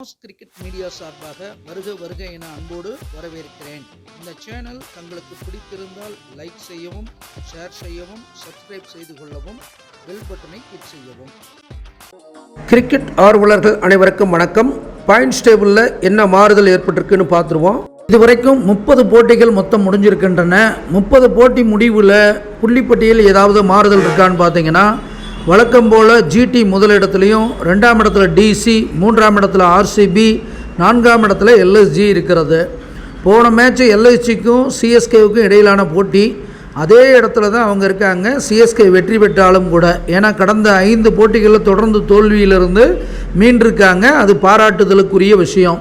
Cricket media சார்பாக வருக வருக என அன்போடு வரவேற்கிறேன். இந்த சேனல் தங்களுக்கு பிடித்திருந்தால் லைக் செய்யவும், ஷேர் செய்யவும், சப்ஸ்கிரைப் செய்து கொள்ளவும், பெல் பட்டனை கிளிக் செய்யவும். கிரிக்கெட் ஆர்வலர்கள் அனைவருக்கும் வணக்கம். பாயிண்ட்ஸ் டேபிளில் என்ன மாறுதல் ஏற்பட்டிருக்குன்னு பார்த்துருவோம். இதுவரைக்கும் 30 போட்டிகள் மொத்தம் முடிஞ்சிருக்கின்றன. 30 போட்டி முடிவில் புள்ளிப்பட்டியல் ஏதாவது மாறுதல் இருக்கான்னு பார்த்தீங்கன்னா, வழக்கம் போல் ஜிடி முதலிடத்துலையும், 2ஆம் இடத்துல டிசி, 3ஆம் இடத்துல ஆர்சிபி, 4ஆம் இடத்துல எல்எஸ்ஜி இருக்கிறது. போன மேட்ச் எல்எஸ்ஜிக்கும் சிஎஸ்கேவுக்கும் இடையிலான போட்டி. அதே இடத்துல தான் அவங்க இருக்காங்க. சிஎஸ்கே வெற்றி பெற்றாலும் கூட, ஏன்னா கடந்த 5 போட்டிகளில் தொடர்ந்து தோல்வியிலிருந்து மீண்டிருக்காங்க. அது பாராட்டுதலுக்குரிய விஷயம்.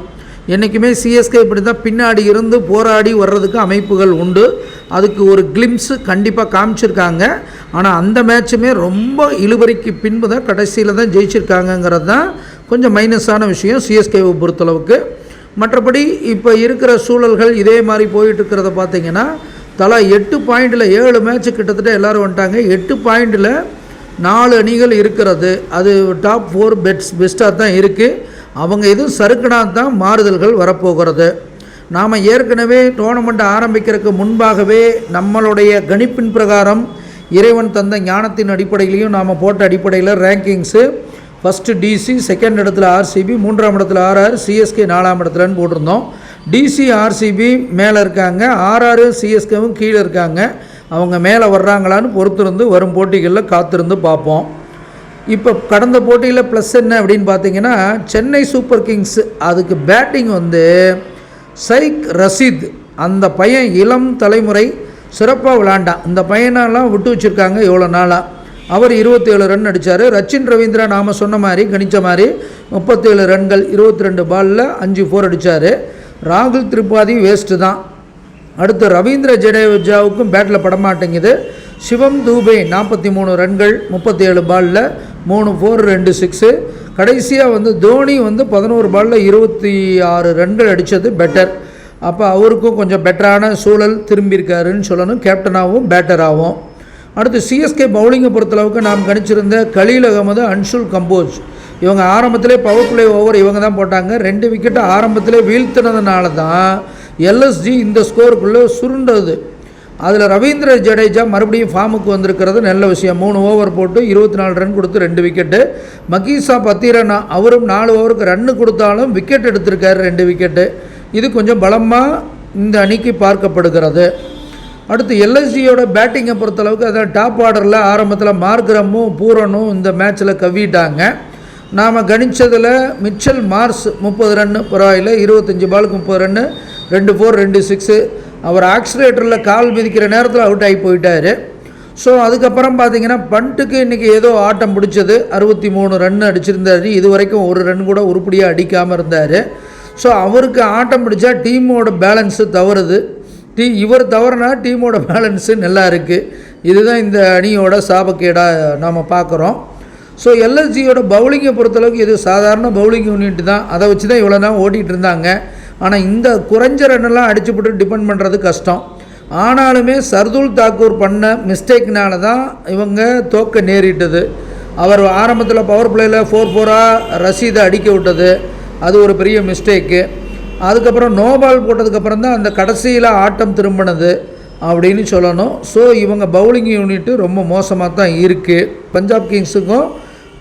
என்றைக்குமே சிஎஸ்கே இப்படி தான் பின்னாடி இருந்து போராடி வர்றதுக்கு அமைப்புகள் உண்டு. அதுக்கு ஒரு கிளிம்ஸு கண்டிப்பாக காமிச்சிருக்காங்க. ஆனால் அந்த மேட்சுமே ரொம்ப இழுபறிக்கு பின்பு தான் கடைசியில் தான் ஜெயிச்சிருக்காங்கங்கிறது தான் கொஞ்சம் மைனஸான விஷயம் சிஎஸ்கேவை பொறுத்தளவுக்கு. மற்றபடி இப்போ இருக்கிற சூழல்கள் இதே மாதிரி போயிட்டுருக்கிறத பார்த்திங்கன்னா, தலா 8 பாயிண்டில் 7 மேட்ச்சு கிட்டத்தட்ட எல்லோரும் வந்துட்டாங்க. 8 பாயிண்டில் 4 அணிகள் இருக்கிறது. அது டாப் 4 பெஸ்ட்டாக தான் இருக்குது. அவங்க எதுவும் சறுக்குனா தான் மாறுதல்கள் வரப்போகிறது. நாம் ஏற்கனவே டோர்னமெண்ட் ஆரம்பிக்கிறதுக்கு முன்பாகவே நம்மளுடைய கணிப்பின் பிரகாரம் இறைவன் தந்த ஞானத்தின் அடிப்படையிலையும் நாம் போட்ட அடிப்படையில் ரேங்கிங்ஸு ஃபஸ்ட்டு டிசி, செகண்ட் இடத்துல ஆர்சிபி, 3ஆம் இடத்துல ஆர்ஆர், சிஎஸ்கே 4ஆம் இடத்துலன்னு போட்டிருந்தோம். டிசி ஆர்சிபி மேலே இருக்காங்க, ஆர்ஆர் சிஎஸ்கேவும் கீழே இருக்காங்க. அவங்க மேலே வர்றாங்களான்னு பொறுத்திருந்து வரும் போட்டிகளில் காத்திருந்து பார்ப்போம். இப்போ கடந்த போட்டியில் ப்ளஸ் என்ன அப்படின்னு பார்த்தீங்கன்னா, சென்னை சூப்பர் கிங்ஸ் அதுக்கு பேட்டிங் சைக் ரஷீத், அந்த பையன் இளம் தலைமுறை சிறப்பாக விளாண்டான். இந்த பையனெல்லாம் விட்டு வச்சுருக்காங்க எவ்வளோ நாளாக. அவர் 27 ரன் அடித்தார். ரச்சின் ரவீந்திரா நாம் சொன்ன மாதிரி கணித்த மாதிரி 37 ரன்கள் 22 பாலில் 5 4 அடித்தார். ராகுல் திரிபாதி வேஸ்ட்டு தான். அடுத்து ரவீந்திர ஜடேஜாவுக்கும் பேட்டில் படமாட்டேங்குது. சிவம் தூபே 43 ரன்கள் 37 பாலில் 3 4 2 6. கடைசியாக தோனி 11 பாலில் 26 ரன்கள் அடித்தது பெட்டர். அப்போ அவருக்கும் கொஞ்சம் பெட்டரான சூழல் திரும்பியிருக்காருன்னு சொல்லணும், கேப்டனாகவும் பேட்டராகவும். அடுத்து சிஎஸ்கே பவுலிங்கை பொறுத்தளவுக்கு நாம் கணிச்சிருந்த கலீல் அகமது, அன்சுல் கம்போஸ், இவங்க ஆரம்பத்திலே பவர் பிளே ஓவர் இவங்க தான் போட்டாங்க. 2 விக்கெட்டு ஆரம்பத்திலே வீழ்த்தினதுனால தான் எல்எஸ்ஜி இந்த ஸ்கோருக்குள்ளே சுருண்டது. அதில் ரவீந்திர ஜடேஜா மறுபடியும் ஃபார்முக்கு வந்திருக்கிறது நல்ல விஷயம். 3 ஓவர் போட்டு 24 ரன் கொடுத்து 2 விக்கெட்டு. மகீசா பத்திரனா அவரும் 4 ஓவருக்கு ரன்னு கொடுத்தாலும் விக்கெட் எடுத்திருக்காரு, 2 விக்கெட்டு. இது கொஞ்சம் பலமாக இந்த அணிக்கு பார்க்கப்படுகிறது. அடுத்து எல்எஸ்ஜியோட பேட்டிங்கை பொறுத்தளவுக்கு அதான் டாப் ஆர்டரில் ஆரம்பத்தில் மார்க்ரமும் பூரனும் இந்த மேட்ச்சில் கவ்விட்டாங்க. நாம் கணித்ததில் மிச்சல் மார்ஸ் 30 ரன்னு பரவாயில்லை, 25 பாலுக்கு 30 ரன்னு, 2 4 2 6. அவர் ஆக்சிலேட்டரில் கால் மிதிக்கிற நேரத்தில் அவுட் ஆகி போயிட்டார். ஸோ அதுக்கப்புறம் பார்த்திங்கன்னா பண்ட்டுக்கு இன்றைக்கி ஏதோ ஆட்டம் பிடிச்சது. 63 ரன் அடிச்சிருந்தார். இது வரைக்கும் 1 ரன் கூட உருப்படியாக அடிக்காமல் இருந்தார். ஸோ அவருக்கு ஆட்டம் பிடிச்சா டீமோட பேலன்ஸு தவறுது. இவர் தவறுனா டீமோட பேலன்ஸு நல்லா இருக்குது. இதுதான் இந்த அணியோட சாபக்கேடாக நாம் பார்க்குறோம். ஸோ எல்எஸ்ஜியோட பவுலிங்கை பொறுத்தளவுக்கு இது சாதாரண பவுலிங் யூனிட் தான். அதை வச்சு தான் இவ்வளோ தான் ஓட்டிகிட்டு இருந்தாங்க. ஆனால் இந்த குறைஞ்ச ரன்னெல்லாம் அடிச்சு போட்டு டிபெண்ட் பண்ணுறது கஷ்டம். ஆனாலுமே சர்துல் தாக்கூர் பண்ண மிஸ்டேக்னால தான் இவங்க தோக்க நேரிட்டது. அவர் ஆரம்பத்தில் பவர் பிளேயில் 4-4 ரஷீதை அடிக்க விட்டது, அது ஒரு பெரிய மிஸ்டேக்கு. அதுக்கப்புறம் நோபால் போட்டதுக்கப்புறம் தான் அந்த கடைசியில் ஆட்டம் திரும்பினது அப்படின்னு சொல்லணும். ஸோ இவங்க பவுலிங் யூனிட்டு ரொம்ப மோசமாக தான் இருக்குது. பஞ்சாப் கிங்ஸுக்கும்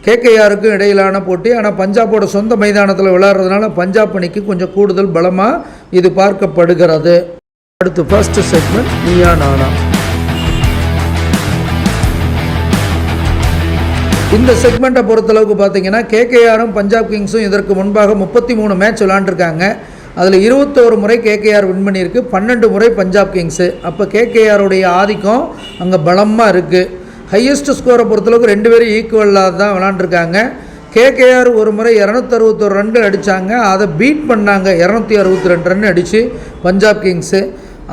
கேகேஆருக்கும் இடையிலான போட்டி. ஆனால் பஞ்சாபோட சொந்த மைதானத்தில் விளையாடுறதுனால பஞ்சாப் அணிக்கு கொஞ்சம் கூடுதல் பலமாக இது பார்க்கப்படுகிறது. அடுத்து ஃபர்ஸ்ட் செக்மெண்ட் நீயா நானா. இந்த செக்மெண்ட்டை பொறுத்தளவுக்கு பார்த்தீங்கன்னா, கேகேஆரும் பஞ்சாப் கிங்ஸும் இதற்கு முன்பாக 33 மேட்ச் விளாண்டுருக்காங்க. அதில் 21 முறை கேகேஆர் வின் பண்ணியிருக்கு, 12 முறை பஞ்சாப் கிங்ஸு. அப்போ கேகேஆருடைய ஆதிக்கம் அங்கே பலமாக இருக்குது. ஹையஸ்ட் ஸ்கோரை பொறுத்தளவுக்கு 2 பேரும் ஈக்குவலாக தான் விளாண்டுருக்காங்க. கேகேஆர் ஒரு முறை 261 ரன்கள் அடித்தாங்க, அதை பீட் பண்ணாங்க 262 ரன் அடித்து பஞ்சாப் கிங்ஸு.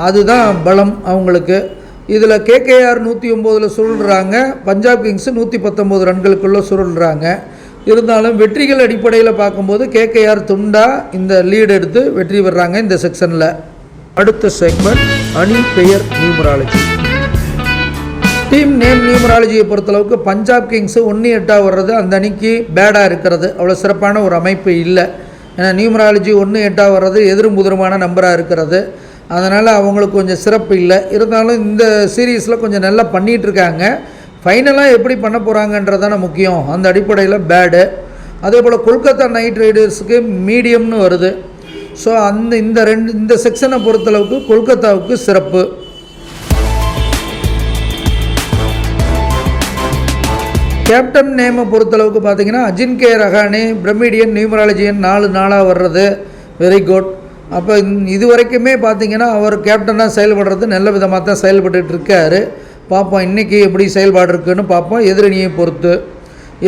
அதுதான் பலம் அவங்களுக்கு. இதில் கேகேஆர் 109 சுருள்றாங்க, பஞ்சாப் கிங்ஸு 119 ரன்களுக்குள்ளே சுருள்றாங்க. இருந்தாலும் வெற்றிகள் அடிப்படையில் பார்க்கும்போது கேகேஆர் துண்டா இந்த லீடு எடுத்து வெற்றி பெறாங்க இந்த செக்ஷனில். அடுத்த செக்மெண்ட் அணி பெயர் நியூமராலஜி. டீம் நேம் நியூமராலஜியை பொறுத்தளவுக்கு பஞ்சாப் கிங்ஸு 1-8 வர்றது அந்த அணிக்கு பேடாக இருக்கிறது. அவ்வளோ சிறப்பான ஒரு அமைப்பு இல்லை. ஏன்னா நியூமராலஜி 1 8 வர்றது எதிரும் புதிருமான நம்பராக இருக்கிறது. அதனால் அவங்களுக்கு கொஞ்சம் சிறப்பு இல்லை. இருந்தாலும் இந்த சீரீஸில் கொஞ்சம் நல்லா பண்ணிகிட்ருக்காங்க. ஃபைனலாக எப்படி பண்ண போகிறாங்கன்றதான முக்கியம். அந்த அடிப்படையில் பேடு. அதே போல் கொல்கத்தா நைட் ரைடர்ஸுக்கு மீடியம்னு வருது. ஸோ இந்த செக்ஷனை பொறுத்தளவுக்கு கொல்கத்தாவுக்கு சிறப்பு. கேப்டன் நேமை பொறுத்தளவுக்கு பார்த்திங்கன்னா அஜின்கே ரஹானே பிரமிடியன் நியூமராலஜியன் 4 நாளாக வர்றது வெரி குட். அப்போ இது வரைக்குமே பார்த்திங்கன்னா அவர் கேப்டனாக செயல்படுறது நல்ல விதமாக தான் செயல்பட்டு இருக்கார். பார்ப்போம் இன்றைக்கி எப்படி செயல்பாடு இருக்குதுன்னு பார்ப்போம். எதிரணியை பொறுத்து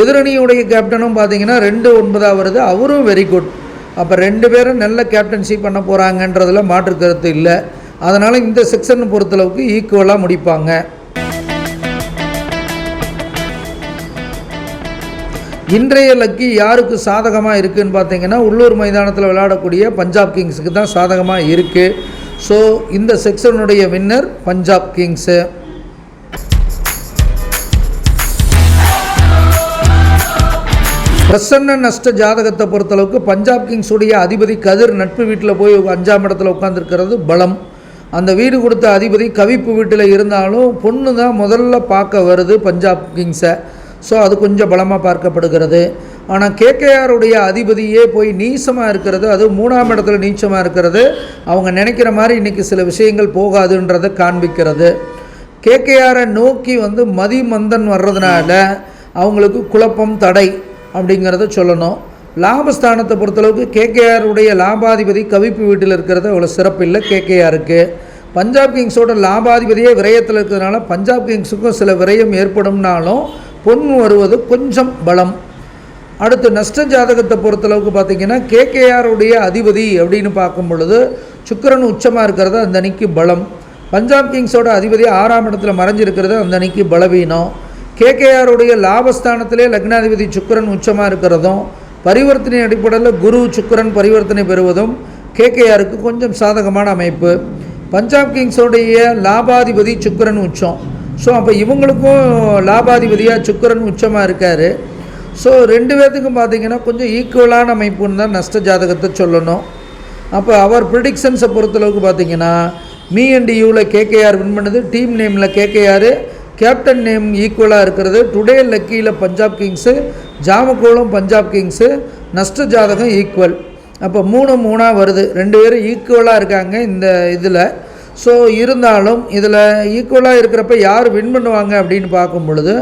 எதிரணியுடைய கேப்டனும் பார்த்திங்கன்னா 2-9 வருது, அவரும் வெரி குட். அப்போ 2 பேரும் நல்ல கேப்டன்ஷிப் பண்ண போகிறாங்கன்றதில் மாற்று கருத்து இல்லை. அதனால் இந்த செக்ஷன் பொறுத்தளவுக்கு ஈக்குவலாக முடிப்பாங்க. இன்றைய லக்கி யாருக்கு சாதகமாக இருக்குதுன்னு பார்த்தீங்கன்னா உள்ளூர் மைதானத்தில் விளையாடக்கூடிய பஞ்சாப் கிங்ஸுக்கு தான் சாதகமாக இருக்குது. ஸோ இந்த செக்ஷனுடைய வின்னர் பஞ்சாப் கிங்ஸு. பிரசன்ன நஷ்ட ஜாதகத்தை பொறுத்தளவுக்கு பஞ்சாப் கிங்ஸுடைய அதிபதி கதிர் நட்பு வீட்டில் போய் 5ஆம் இடத்துல உட்காந்துருக்கிறது பலம். அந்த வீடு கொடுத்த அதிபதி கவிப்பு வீட்டில் இருந்தாலும் பொண்ணு தான் முதல்ல பார்க்க வருது பஞ்சாப் கிங்ஸை. ஸோ அது கொஞ்சம் பலமாக பார்க்கப்படுகிறது. ஆனால் கேகேஆருடைய அதிபதியே போய் நீச்சமாக இருக்கிறது, அது 3ஆம் இடத்துல நீச்சமாக இருக்கிறது. அவங்க நினைக்கிற மாதிரி இன்றைக்கி சில விஷயங்கள் போகாதுன்றதை காண்பிக்கிறது. கேகேஆரை நோக்கி மதிமந்தன் வர்றதுனால அவங்களுக்கு குழப்பம் தடை அப்படிங்கிறத சொல்லணும். லாபஸ்தானத்தை பொறுத்தளவுக்கு கேகேஆருடைய லாபாதிபதி கவிப்பு வீட்டில் இருக்கிறது அவ்வளோ சிறப்பில்லை கேகேஆருக்கு. பஞ்சாப் கிங்ஸோட லாபாதிபதியே விரயத்தில் இருக்கிறதுனால பஞ்சாப் கிங்ஸுக்கும் சில விரயம் ஏற்படும்னாலும் பொன் வருவது கொஞ்சம் பலம். அடுத்து நஷ்ட ஜாதகத்தை பொறுத்தளவுக்கு பார்த்திங்கன்னா கேகேஆருடைய அதிபதி அப்படின்னு பார்க்கும் பொழுது சுக்கிரன் உச்சமாக இருக்கிறது அந்த அணிக்கு பலம். பஞ்சாப் கிங்ஸோட அதிபதி 6ஆம் இடத்துல மறைஞ்சிருக்கிறது அந்த அணிக்கு பலவீனம். கேகேஆருடைய லாபஸ்தானத்திலே லக்னாதிபதி சுக்கிரன் உச்சமாக இருக்கிறதும் பரிவர்த்தனை அடிப்படையில் குரு சுக்கிரன் பரிவர்த்தனை பெறுவதும் கேகேஆருக்கு கொஞ்சம் சாதகமான அமைப்பு. பஞ்சாப் கிங்ஸோடைய லாபாதிபதி சுக்கிரன் உச்சம். ஸோ அப்போ இவங்களுக்கும் லாபாதிபதியாக சுக்கிரன் உச்சமாக இருக்கார். ஸோ 2 பேர்த்துக்கும் பார்த்திங்கன்னா கொஞ்சம் ஈக்குவலான அமைப்புன்னு தான் நஷ்ட ஜாதகத்தை சொல்லணும். அப்போ அவர் ப்ரிடிக்ஷன்ஸை பொறுத்தளவுக்கு பார்த்திங்கன்னா மீ அண்ட் யூவில் கேகேஆர் வின் பண்ணுது, டீம் நேமில் கேகேஆர், கேப்டன் நேம் ஈக்குவலாக இருக்கிறது. டுடே லக்கியில் பஞ்சாப் கிங்ஸு, ஜாமக்கோளும் பஞ்சாப் கிங்ஸு, நஷ்ட ஜாதகம் ஈக்குவல். அப்போ 3-3 வருது, 2 பேரும் ஈக்குவலாக இருக்காங்க இந்த இதில். ஸோ இருந்தாலும் இதில் ஈக்குவலாக இருக்கிறப்ப யார் வின் பண்ணுவாங்க அப்படின்னு பார்க்கும் பொழுது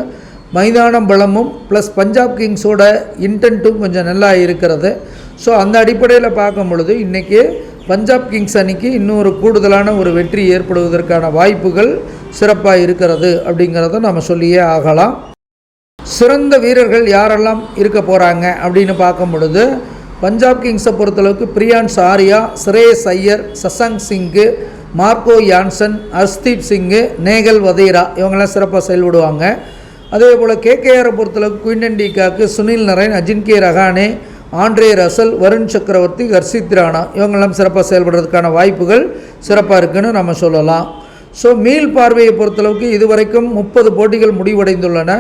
மைதானம் பலமும் ப்ளஸ் பஞ்சாப் கிங்ஸோட இன்டென்ட்டும் கொஞ்சம் நல்லா இருக்கிறது. ஸோ அந்த அடிப்படையில் பார்க்கும் பொழுது இன்றைக்கி பஞ்சாப் கிங்ஸ் அணிக்கு இன்னொரு கூடுதலான ஒரு வெற்றி ஏற்படுவதற்கான வாய்ப்புகள் சிறப்பாக இருக்கிறது அப்படிங்கிறத நம்ம சொல்லியே ஆகலாம். சிறந்த வீரர்கள் யாரெல்லாம் இருக்க போகிறாங்க அப்படின்னு பார்க்கும் பொழுது பஞ்சாப் கிங்ஸை பொறுத்தளவுக்கு பிரியான்ஸ் ஆரியா, ஸ்ரேயஸ் ஐயர், சசங்க் சிங்கு, மார்க்கோ யான்சன், ஹர்ஷ்தீப் சிங்கு, நேகல் வதேரா இவங்கெல்லாம் சிறப்பாக செயல்படுவாங்க. அதே போல் கேகேஆரை பொறுத்தளவுக்கு Quinton de Kock, Sunil Narine, Ajinkya Rahane, Andre Russell, Varun Chakravarthy, Harshit Rana இவங்கெல்லாம் சிறப்பாக செயல்படுறதுக்கான வாய்ப்புகள் சிறப்பாக இருக்குதுன்னு நம்ம சொல்லலாம். ஸோ மீள் பார்வையை பொறுத்தளவுக்கு இதுவரைக்கும் 30 போட்டிகள் முடிவடைந்துள்ளன.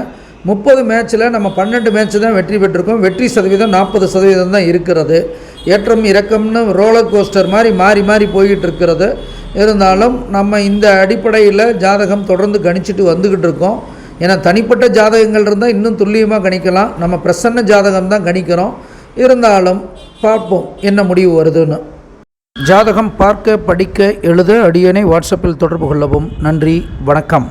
30 மேட்ச்சில் நம்ம 12 மேட்ச்சு தான் வெற்றி பெற்றிருக்கோம். வெற்றி சதவீதம் 40% தான் இருக்கிறது. ஏற்றம் இறக்கம்னு ரோலர் கோஸ்டர் மாதிரி மாறி மாறி போய்கிட்டு இருக்கிறது. இருந்தாலும் நம்ம இந்த அடிப்படையில் ஜாதகம் தொடர்ந்து கணிச்சிட்டு வந்துக்கிட்டு இருக்கோம். ஏன்னா தனிப்பட்ட ஜாதகங்கள் இருந்தால் இன்னும் துல்லியமாக கணிக்கலாம். நம்ம பிரசன்ன ஜாதகம் தான் கணிக்கிறோம். இருந்தாலும் பார்ப்போம் என்ன முடிவு வருதுன்னு. ஜாதகம் பார்க்க, படிக்க, எழுத அடியனை வாட்ஸ்அப்பில் தொடர்பு கொள்ளவும். நன்றி, வணக்கம்.